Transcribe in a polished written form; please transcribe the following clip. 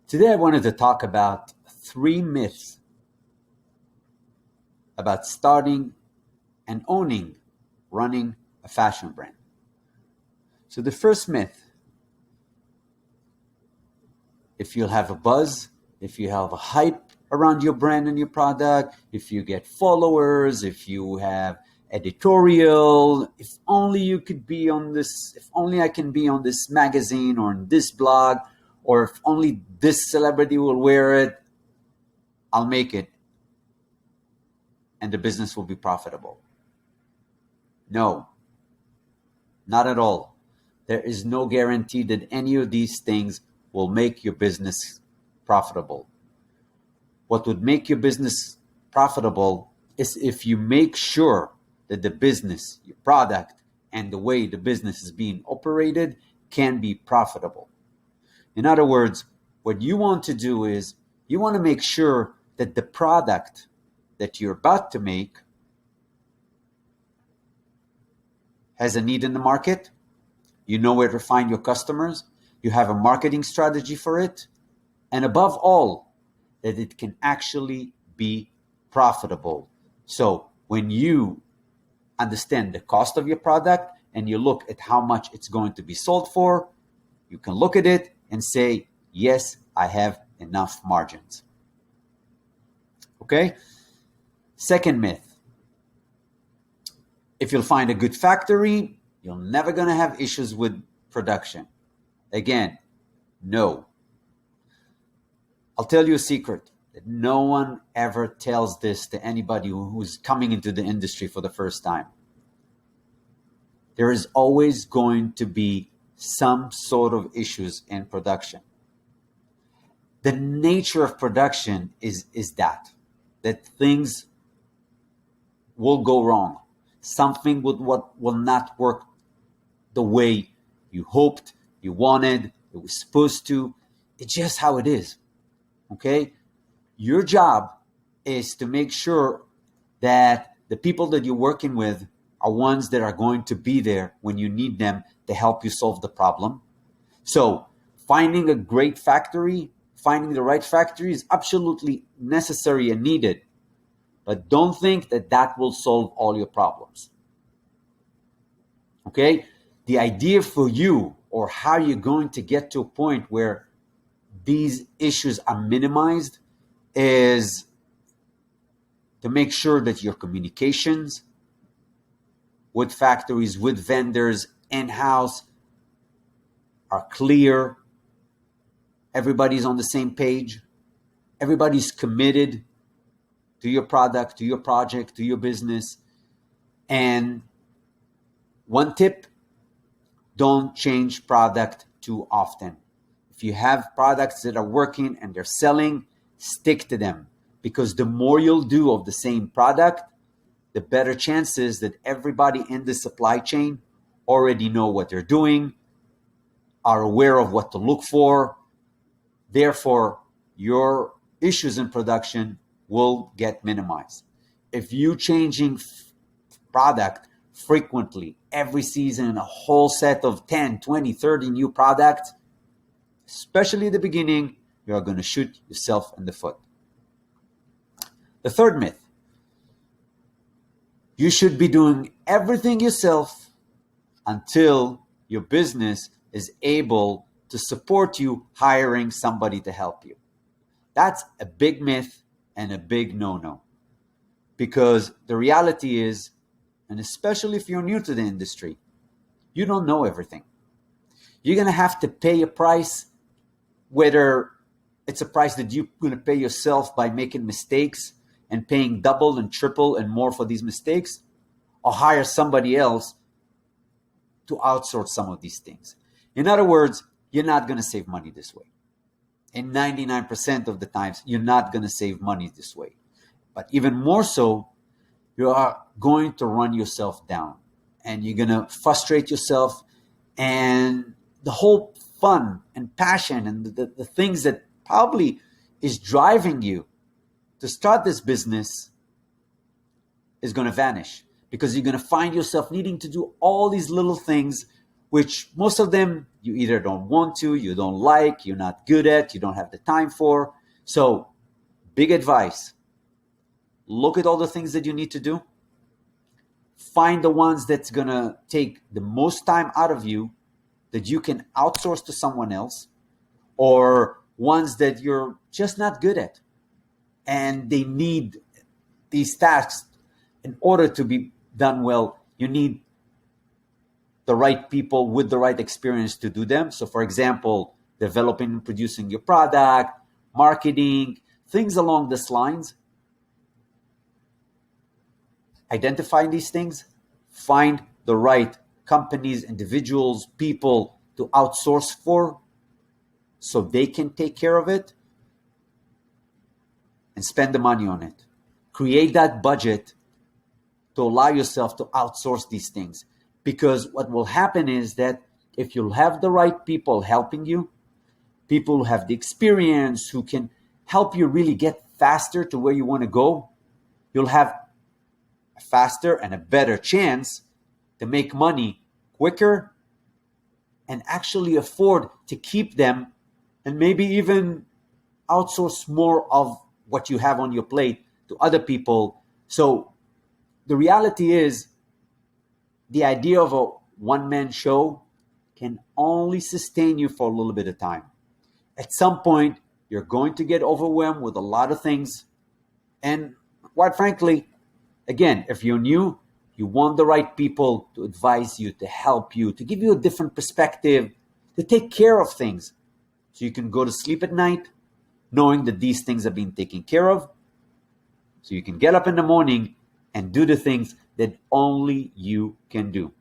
Today I wanted to talk about 3 myths about starting and owning, running a fashion brand. So the first myth, if you'll have a buzz, if you have a hype around your brand and your product, if you get followers, if you have editorial, if only you could be on this, if only I can be on this magazine or on this blog, or if only this celebrity will wear it, I'll make it and the business will be profitable. No, not at all. There is no guarantee that any of these things will make your business profitable. What would make your business profitable is if you make sure that the business, your product, and the way the business is being operated can be profitable. In other words, what you want to do is you want to make sure that the product that you're about to make has a need in the market. You know where to find your customers. You have a marketing strategy for it. And above all, that it can actually be profitable. So when you understand the cost of your product and you look at how much it's going to be sold for, you can look at it and say, yes, I have enough margins. Okay? Second myth. If you'll find a good factory, you're never going to have issues with production. Again, no. I'll tell you a secret that no one ever tells this to anybody who's coming into the industry for the first time. There is always going to be some sort of issues in production. The nature of production is that things will go wrong. Something will not work the way you hoped, you wanted, it was supposed to. It's just how it is. Okay? Your job is to make sure that the people that you're working with are ones that are going to be there when you need them to help you solve the problem. So finding a great factory, finding the right factory is absolutely necessary and needed. But don't think that that will solve all your problems. Okay? The idea for you, or how you're going to get to a point where these issues are minimized, is to make sure that your communications with factories, with vendors, in-house are clear. Everybody's on the same page. Everybody's committed to your product, to your project, to your business. And one tip, don't change product too often. If you have products that are working and they're selling, stick to them. Because the more you'll do of the same product, the better chances that everybody in the supply chain already know what they're doing, are aware of what to look for. Therefore, your issues in production will get minimized. If you changing product frequently, every season, a whole set of 10, 20, 30 new products, especially at the beginning, you're going to shoot yourself in the foot. The third myth. You should be doing everything yourself until your business is able to support you hiring somebody to help you. That's a big myth and a big no-no. Because the reality is, and especially if you're new to the industry, you don't know everything. You're going to have to pay a price, whether it's a price that you're going to pay yourself by making mistakes and paying double and triple and more for these mistakes, or hire somebody else to outsource some of these things. In other words, you're not going to save money this way. And 99% of the times, you're not going to save money this way. But even more so, you are going to run yourself down and you're going to frustrate yourself, and the whole fun and passion and the things that probably is driving you to start this business is going to vanish, because you're going to find yourself needing to do all these little things which most of them you either don't want to, you don't like, you're not good at, you don't have the time for. So, big advice: look at all the things that you need to do. Find the ones that's going to take the most time out of you that you can outsource to someone else, or ones that you're just not good at and they need these tasks in order to be done well. You need the right people with the right experience to do them. So, for example, developing and producing your product, marketing, things along these lines. Identifying these things, find the right companies, individuals, people to outsource for so they can take care of it, and spend the money on it. Create that budget to allow yourself to outsource these things. Because what will happen is that if you'll have the right people helping you, people who have the experience, who can help you really get faster to where you want to go, you'll have a faster and a better chance to make money quicker and actually afford to keep them, and maybe even outsource more of what you have on your plate to other people. So the reality is, the idea of a one-man show can only sustain you for a little bit of time. At some point, you're going to get overwhelmed with a lot of things. And quite frankly, again, if you're new, you want the right people to advise you, to help you, to give you a different perspective, to take care of things so you can go to sleep at night knowing that these things are being taken care of, so you can get up in the morning and do the things that only you can do.